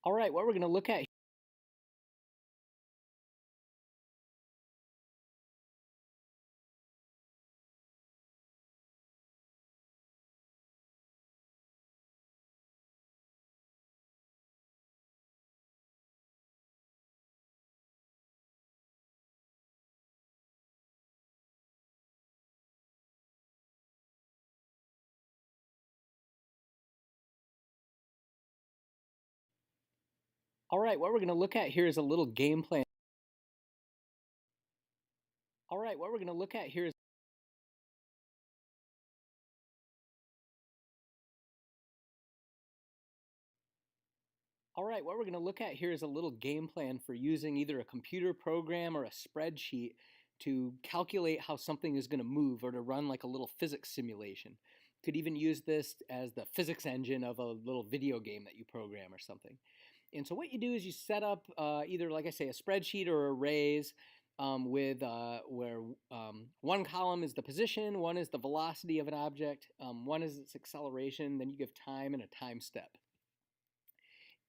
All right, what we're going to look at All right, what we're going to look at here is a little game plan. All right, what we're going to look at here is All right, what we're going to look at here is a little game plan for using either a computer program or a spreadsheet to calculate how something is going to move or to run like a little physics simulation. Could even use this as the physics engine of a little video game that you program or something. And so what you do is you set up either, like I say, a spreadsheet or arrays with where one column is the position, one is the velocity of an object, one is its acceleration, then you give time and a time step.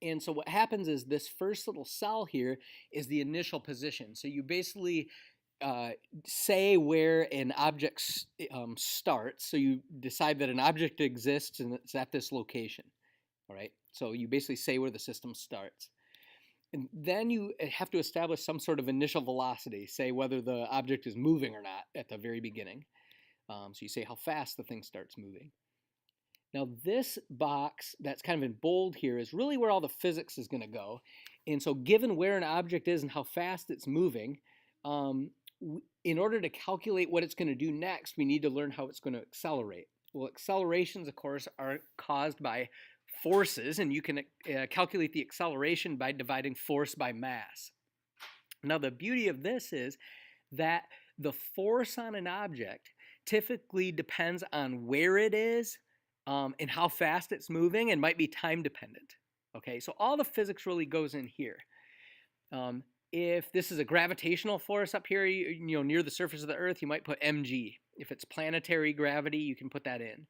And so what happens is this first little cell here is the initial position. So you basically say where an object starts. So you decide that an object exists and it's at this location. All right. So you basically say where the system starts. And then you have to establish some sort of initial velocity, say whether the object is moving or not at the very beginning. So you say how fast the thing starts moving. Now this box that's kind of in bold here is really where all the physics is going to go. And so given where an object is and how fast it's moving, in order to calculate what it's going to do next, we need to learn how it's going to accelerate. Well, accelerations, of course, are caused by forces, and you can calculate the acceleration by dividing force by mass. Now, the beauty of this is that the force on an object typically depends on where it is and how fast it's moving, and might be time dependent. Okay, so all the physics really goes in here. If this is a gravitational force up here, near the surface of the Earth, you might put mg. If it's planetary gravity, you can put that in.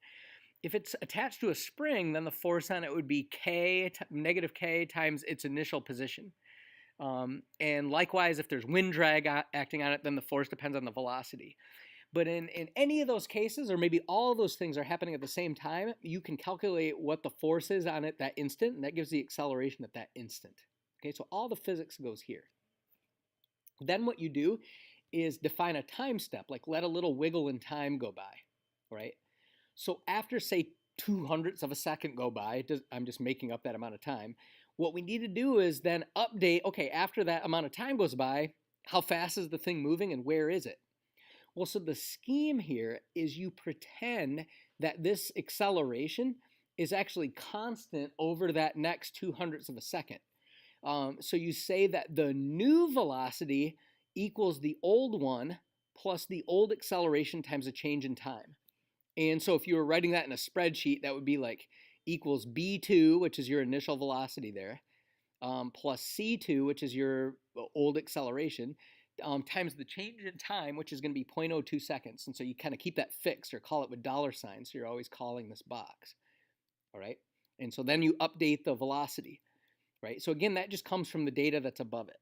If it's attached to a spring, then the force on it would be negative k times its initial position. And likewise, if there's wind drag acting on it, then the force depends on the velocity. But in any of those cases, or maybe all of those things are happening at the same time, you can calculate what the force is on it that instant, and that gives the acceleration at that instant. Okay, so all the physics goes here. Then what you do is define a time step, like let a little wiggle in time go by, right? So after, say, 2/100ths of a second go by, I'm just making up that amount of time, what we need to do is then update, okay, after that amount of time goes by, how fast is the thing moving and where is it? Well, so the scheme here is you pretend that this acceleration is actually constant over that next 2/100ths of a second. So you say that the new velocity equals the old one plus the old acceleration times a change in time. And so if you were writing that in a spreadsheet, that would be like equals b2, which is your initial velocity there, plus c2, which is your old acceleration, times the change in time, which is going to be 0.02 seconds. And so you kind of keep that fixed or call it with dollar signs. So you're always calling this box. All right. And so then you update the velocity. Right. So again, that just comes from the data that's above it.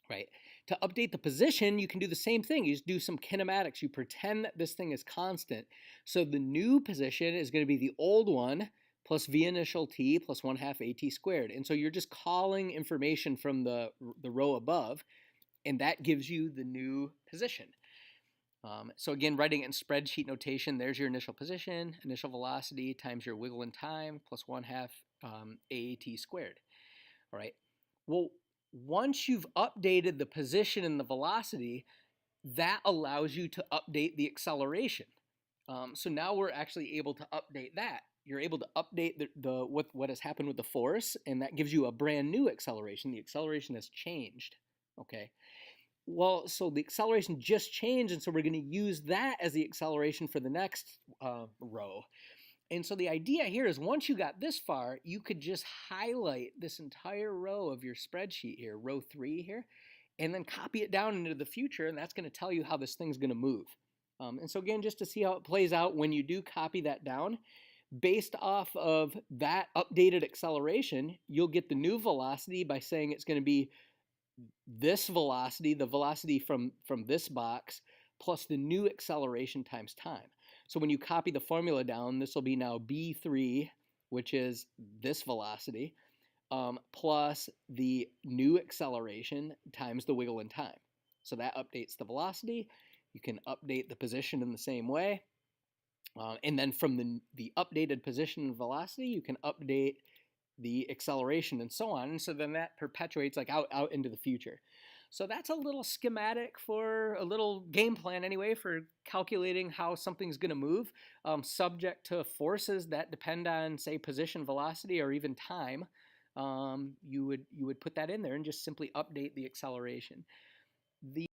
Right. To update the position, you can do the same thing. You just do some kinematics. You pretend that this thing is constant. So the new position is going to be the old one plus v initial t plus 1/2 at squared. And so you're just calling information from the row above, and that gives you the new position. So again, writing it in spreadsheet notation, there's your initial position, initial velocity times your wiggle in time plus 1/2 AAT squared. All right. Well, once you've updated the position and the velocity, that allows you to update the acceleration. So now we're actually able to update that. You're able to update what has happened with the force, and that gives you a brand new acceleration. The acceleration has changed. Okay. Well, so the acceleration just changed, and so we're going to use that as the acceleration for the next row. And so the idea here is once you got this far, you could just highlight this entire row of your spreadsheet here, row 3 here, and then copy it down into the future, and that's going to tell you how this thing's going to move. And so again, just to see how it plays out when you do copy that down, Based off of that updated acceleration, you'll get the new velocity by saying it's going to be this velocity, the velocity from this box, plus the new acceleration times time. So when you copy the formula down, this will be now b3, which is this velocity, plus the new acceleration times the wiggle in time. So that updates the velocity. You can update the position in the same way. And then from the updated position and velocity, you can update the acceleration and so on. And so then that perpetuates like out into the future. So that's a little schematic for a little game plan anyway for calculating how something's going to move, subject to forces that depend on, say, position, velocity, or even time. You would put that in there and just simply update the acceleration. The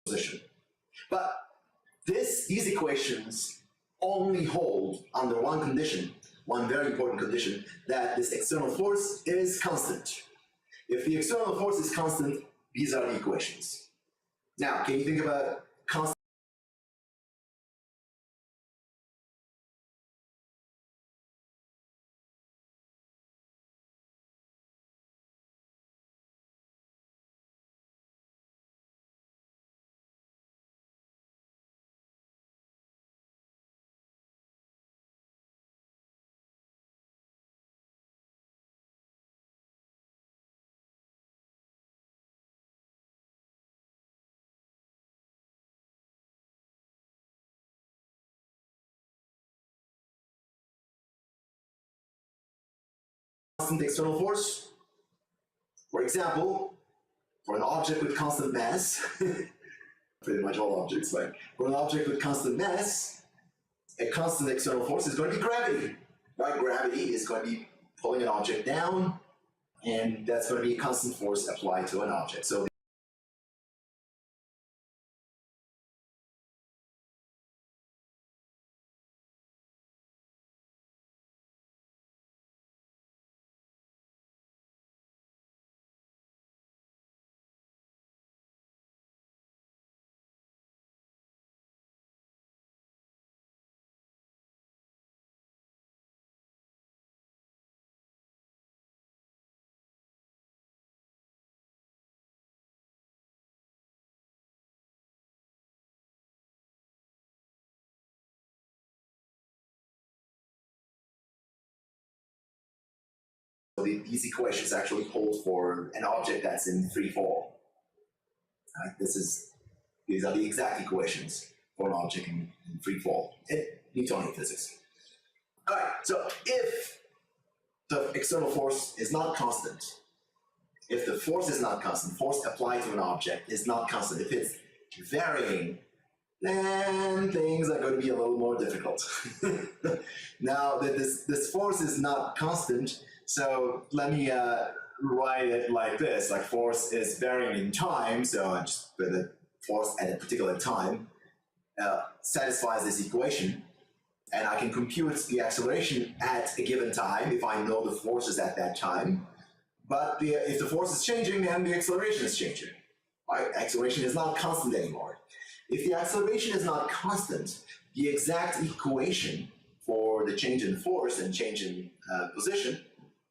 position. But these equations only hold under one condition, one very important condition, that this external force is constant. If the external force is constant, these are the equations. Now, can you think about constant? Constant external force? For example, for an object with constant mass, pretty much all objects, right? For an object with constant mass, a constant external force is going to be gravity, right? Gravity is going to be pulling an object down, and that's going to be a constant force applied to an object. So these equations actually hold for an object that's in free fall. Right? These are the exact equations for an object in free fall in Newtonian physics. All right, so if the external force is not constant, if the force is not constant, force applied to an object is not constant, if it's varying, then things are going to be a little more difficult. Now that this force is not constant, so let me write it like this, like force is varying in time, so I just put the force at a particular time satisfies this equation, and I can compute the acceleration at a given time if I know the forces at that time. But if the force is changing, then the acceleration is changing. Right? Acceleration is not constant anymore. If the acceleration is not constant, the exact equation for the change in force and change in position,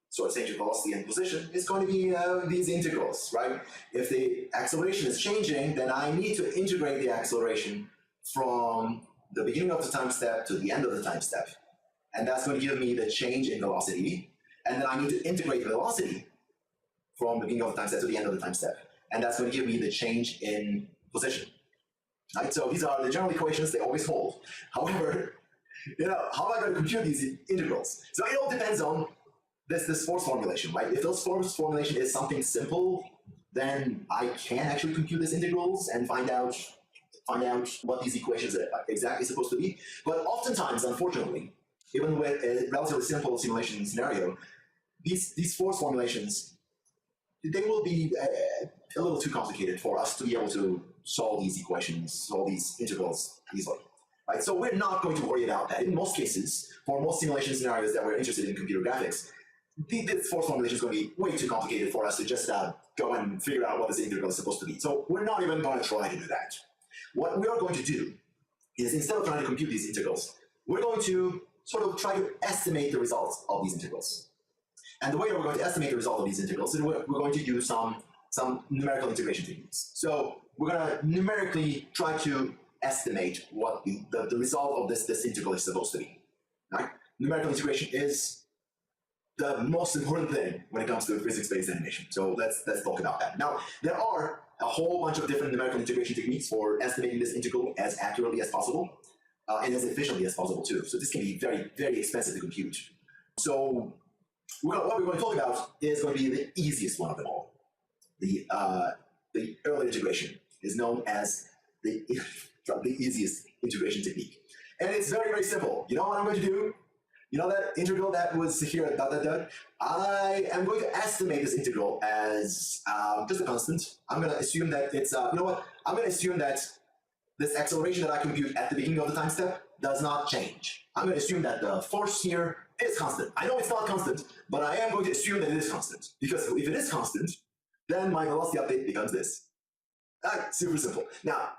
so change in velocity and position, is going to be these integrals, right? If the acceleration is changing, then I need to integrate the acceleration from the beginning of the time step to the end of the time step. And that's going to give me the change in velocity. And then I need to integrate the velocity from the beginning of the time step to the end of the time step. And that's going to give me the change in position. Right? So these are the general equations, they always hold. However, how am I going to compute these integrals? So it all depends on this force formulation, right? If this force formulation is something simple, then I can actually compute these integrals and find out what these equations are exactly supposed to be. But oftentimes, unfortunately, even with a relatively simple simulation scenario, these force formulations, they will be a little too complicated for us to be able to solve these equations, solve these integrals easily. Right? So we're not going to worry about that. In most cases, for most simulation scenarios that we're interested in computer graphics, this force formulation is going to be way too complicated for us to just go and figure out what this integral is supposed to be. So we're not even going to try to do that. What we are going to do is, instead of trying to compute these integrals, we're going to sort of try to estimate the results of these integrals. And the way that we're going to estimate the result of these integrals is we're going to use some numerical integration techniques. So we're going to numerically try to estimate what the result of this integral is supposed to be. Right? Numerical integration is the most important thing when it comes to physics-based animation. So let's talk about that. Now, there are a whole bunch of different numerical integration techniques for estimating this integral as accurately as possible and as efficiently as possible too. So this can be very, very expensive to compute. So what we're going to talk about is going to be the easiest one of them all. The Euler integration is known as the easiest integration technique. And it's very, very simple. You know what I'm going to do? You know that integral that was here, dot, dot, dot? I am going to estimate this integral as just a constant. I'm going to assume that it's, you know what? I'm going to assume that this acceleration that I compute at the beginning of the time step does not change. I'm going to assume that the force here is constant. I know it's not constant, but I am going to assume that it is constant. Because if it is constant, then my velocity update becomes this. Super simple. Now,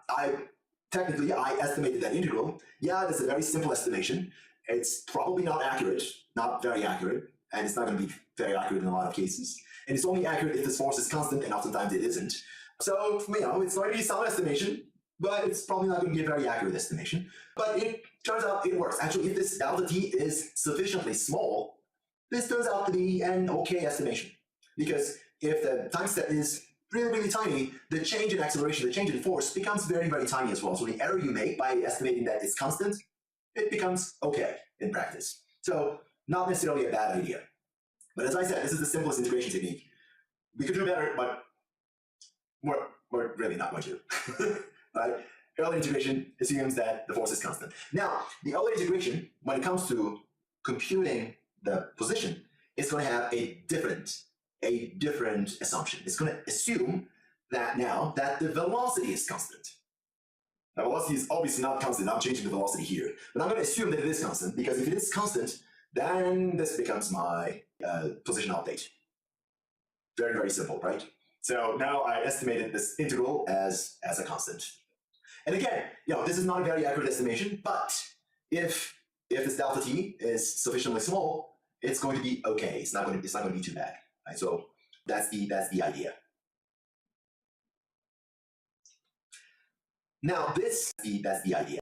technically, I estimated that integral. Yeah, that's a very simple estimation. It's probably not accurate, not very accurate, and it's not going to be very accurate in a lot of cases. And it's only accurate if this force is constant, and oftentimes it isn't. So, you know, it's going to be some estimation, but it's probably not going to be a very accurate estimation. But it turns out it works. Actually, if this delta t is sufficiently small, this turns out to be an okay estimation. Because if the time step is really, really tiny, the change in acceleration, the change in force becomes very, very tiny as well. So the error you make by estimating that it's constant, it becomes okay in practice. So not necessarily a bad idea. But as I said, this is the simplest integration technique. We could do better, but we're really not going to. Right? Early integration assumes that the force is constant. Now, the Euler integration, when it comes to computing the position, is going to have a different assumption. It's going to assume that now that the velocity is constant. Now, velocity is obviously not constant. I'm changing the velocity here. But I'm going to assume that it is constant, because if it is constant, then this becomes my position update. Very, very simple, right? So now I estimated this integral as a constant. And again, you know, this is not a very accurate estimation, but if this delta t is sufficiently small, it's going to be okay. It's not going to be too bad. Right? So that's the idea. Now that's the idea.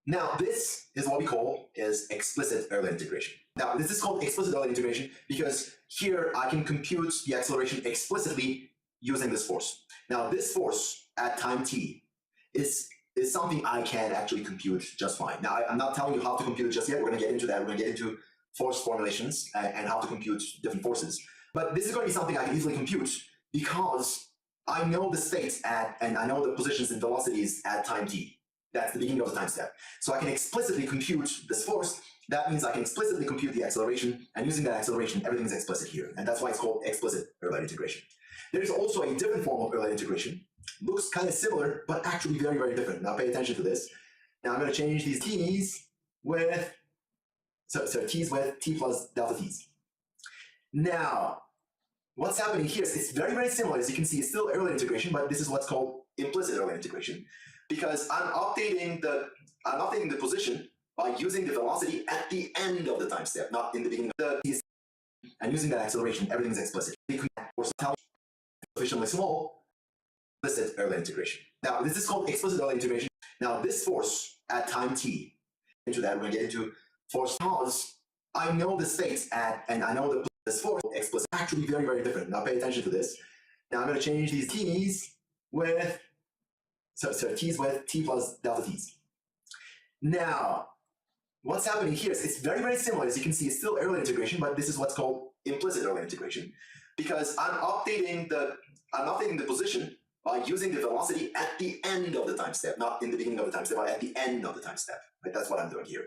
Now, this is what we call is explicit Erlang integration. Now, this is called explicit Erlang integration because here I can compute the acceleration explicitly using this force. Now, this force at time t is something I can actually compute just fine. Now, I'm not telling you how to compute it just yet. We're going to get into that. We're going to get into force formulations and how to compute different forces. But this is going to be something I can easily compute because I know the states and I know the positions and velocities at time t. That's the beginning of the time step. So I can explicitly compute this force. That means I can explicitly compute the acceleration, and using that acceleration, everything is explicit here. And that's why it's called explicit Erlang integration. There's also a different form of Erlang integration. Looks kind of similar, but actually very, very different. Now pay attention to this. Now I'm going to change these t's with, t's with t plus delta t's. Now, what's happening here is it's very, very similar. As you can see, it's still Erlang integration, but this is what's called implicit Erlang integration. Because I'm updating the position by using the velocity at the end of the time step, not in the beginning of the and using that acceleration, everything is explicit. Sufficiently small, explicit Erlang integration. Now, this is called explicit Erlang integration. Now, this force at time t, into that, we're going to get into force because I know the states and I know this force explicit, actually very, very different. Now, pay attention to this. Now, I'm going to change these t's with t's with t plus delta t's. Now, what's happening here is it's very, very similar. As you can see, it's still Erlang integration, but this is what's called implicit Erlang integration. Because I'm updating the position by using the velocity at the end of the time step, not in the beginning of the time step, but at the end of the time step. Right? That's what I'm doing here.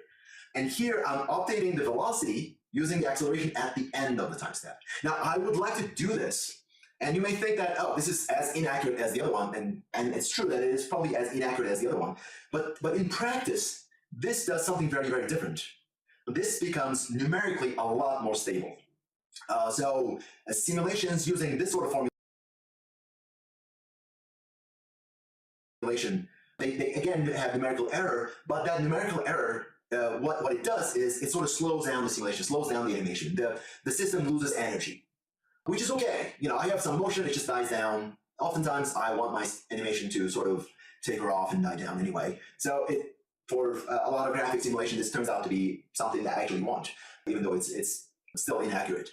And here I'm updating the velocity using the acceleration at the end of the time step. Now, I would like to do this. And you may think that, oh, this is as inaccurate as the other one, and it's true that it is probably as inaccurate as the other one. But in practice, this does something very, very different. This becomes numerically a lot more stable. So simulations using this sort of formulation, they again have numerical error, but that numerical error, what it does is it sort of slows down the simulation, slows down the animation. The system loses energy, which is okay. You know, I have some motion, it just dies down. Oftentimes, I want my animation to sort of taper off and die down anyway. So for a lot of graphic simulation, this turns out to be something that I actually want, even though it's still inaccurate.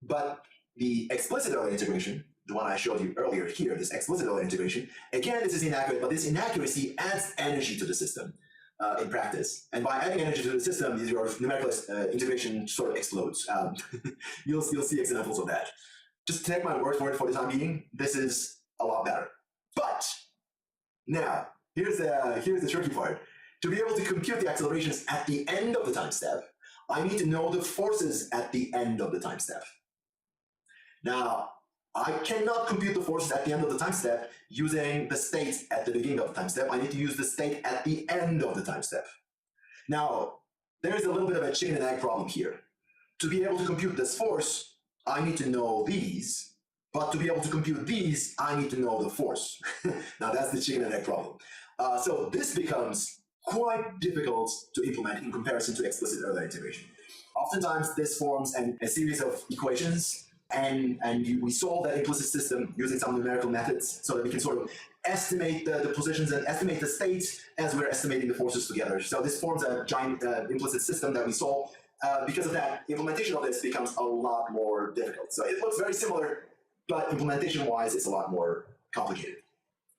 But the explicit Erlang integration, the one I showed you earlier here, this explicit Erlang integration, again, this is inaccurate, but this inaccuracy adds energy to the system in practice. And by adding energy to the system, your numerical integration sort of explodes. You'll see examples of that. Just take my word for it for the time being. This is a lot better. But now, here's the tricky part. To be able to compute the accelerations at the end of the time step, I need to know the forces at the end of the time step. Now, I cannot compute the forces at the end of the time step using the state at the beginning of the time step. I need to use the state at the end of the time step. Now, there's a little bit of a chicken and egg problem here. To be able to compute this force, I need to know these, but to be able to compute these, I need to know the force. Now, that's the chicken and egg problem. So this becomes quite difficult to implement in comparison to explicit Erlang integration. Oftentimes, this forms a series of equations, and we solve that implicit system using some numerical methods so that we can sort of estimate the positions and estimate the states as we're estimating the forces together. So this forms a giant implicit system that we solve. Because of that, implementation of this becomes a lot more difficult. So it looks very similar, but implementation-wise, it's a lot more complicated.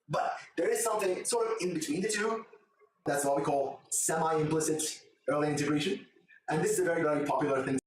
But there is something sort of in between the two. That's what we call semi-implicit Erlang integration. And this is a very, very popular thing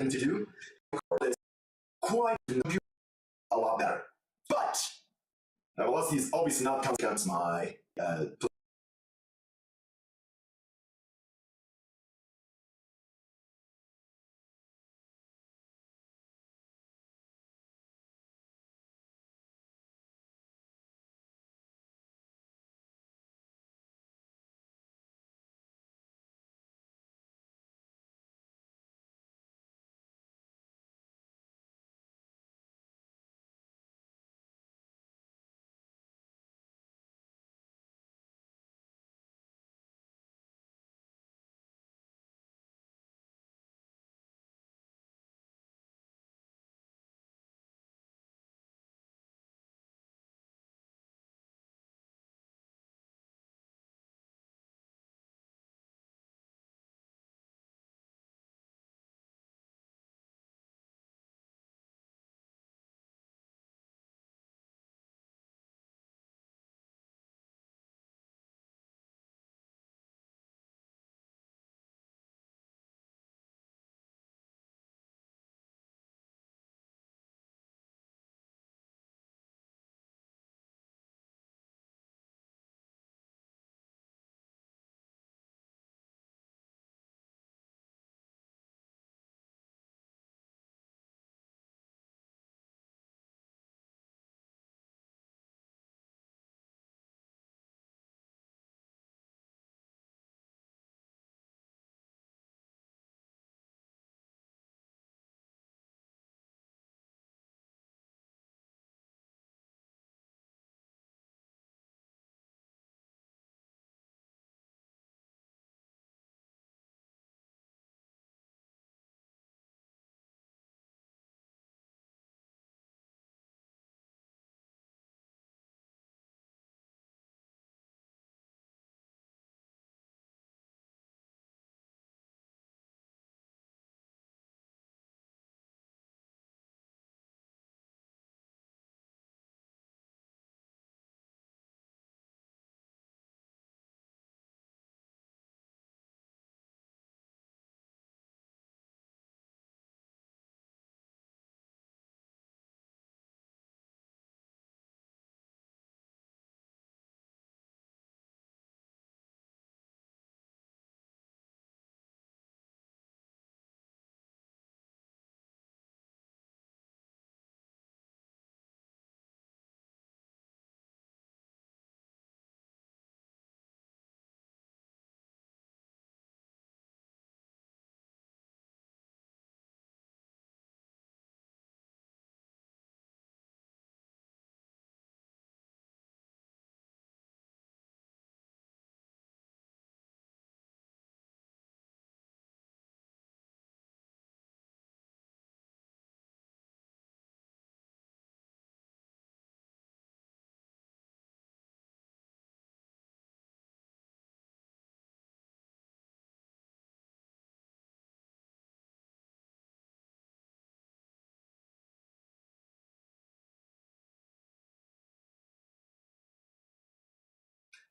to do, it's quite a lot better. But velocity is obviously not counting against my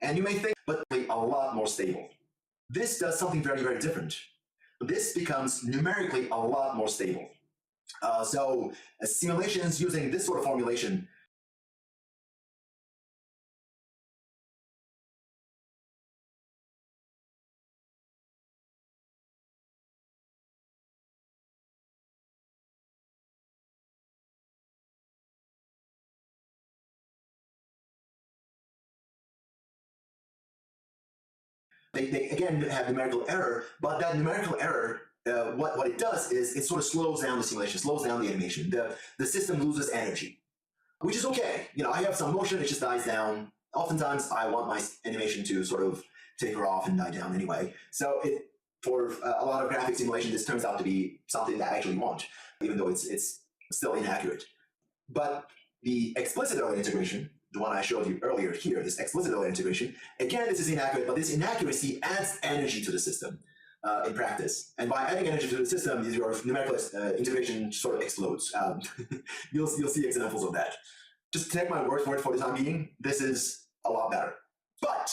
and you may think, but a lot more stable. This does something very, very different. This becomes numerically a lot more stable. So simulations using this sort of formulation they again have numerical error, but that numerical error, what it does is it sort of slows down the simulation, slows down the animation. The system loses energy, which is okay. I have some motion, it just dies down. Oftentimes, I want my animation to sort of taper off and die down anyway. So for a lot of graphic simulation, this turns out to be something that I actually want, even though it's still inaccurate. But the explicit earlier integration, the one I showed you earlier here, this explicit earlier integration, again, this is inaccurate, but this inaccuracy adds energy to the system in practice. And by adding energy to the system, your numerical integration sort of explodes. You'll see examples of that. Just take my word for it for the time being. This is a lot better. But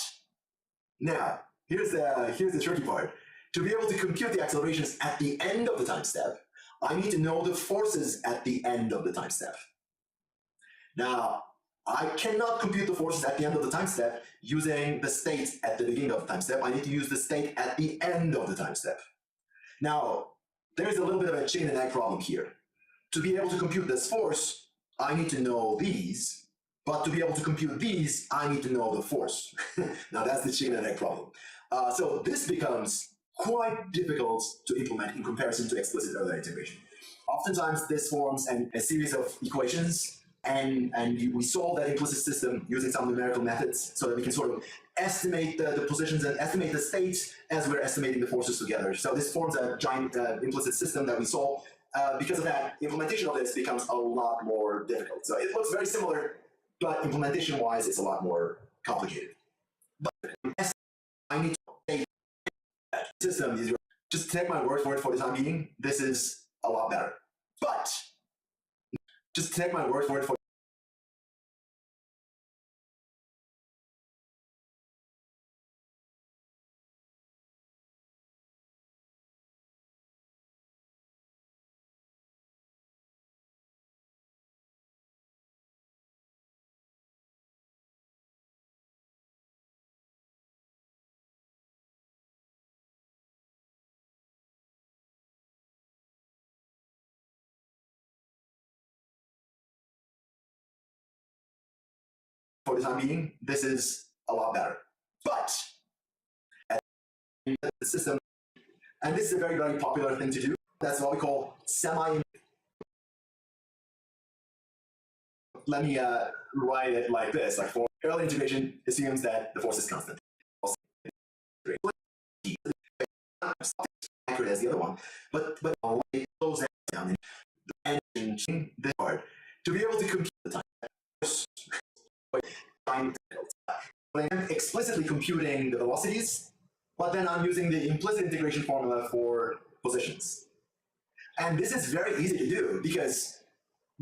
now, here's the tricky part. To be able to compute the accelerations at the end of the time step, I need to know the forces at the end of the time step. Now, I cannot compute the forces at the end of the time step using the state at the beginning of the time step. I need to use the state at the end of the time step. Now, there's a little bit of a chicken and egg problem here. To be able to compute this force, I need to know these, but to be able to compute these, I need to know the force. Now that's the chicken and egg problem. So this becomes quite difficult to implement in comparison to explicit Euler integration. Oftentimes this forms a series of equations, and we solve that implicit system using some numerical methods so that we can sort of estimate the positions and estimate the states as we're estimating the forces together. So this forms a giant implicit system that we solve. Because of that, implementation of this becomes a lot more difficult. So it looks very similar, but implementation-wise, it's a lot more complicated. But I need to say that system is just take my word for it for the time being. This is a lot better. But just take my word for it for the time being. This is a lot better. But the system, and this is a very, very popular thing to do. That's what we call semi. Let me write it like this. Like for Euler integration assumes that the force is constant. Accurate as the other one, but it slows down and this part to be able to compute the time. I'm explicitly computing the velocities, but then I'm using the implicit integration formula for positions. And this is very easy to do because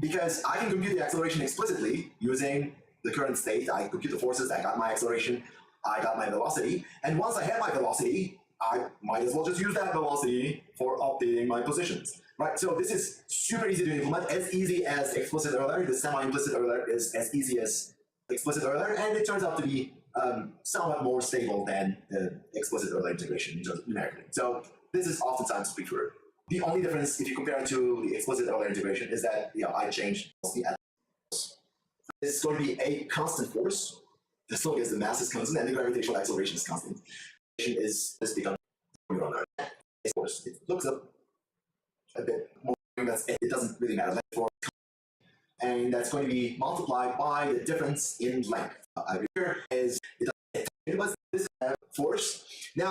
I can compute the acceleration explicitly using the current state. I compute the forces, I got my acceleration, I got my velocity, and once I have my velocity, I might as well just use that velocity for updating my positions, right? So this is super easy to implement, as easy as explicit Euler. The semi-implicit Euler is as easy as explicit Euler, and it turns out to be somewhat more stable than the explicit Euler integration in terms of numerically. So this is oftentimes preferred. The only difference, if you compare it to the explicit Euler integration, is that I changed the force. It's going to be a constant force as long as the mass is constant and the gravitational acceleration is constant. Is this becomes force. It looks up a bit more. It doesn't really matter. And that's going to be multiplied by the difference in length. Here is this force. Now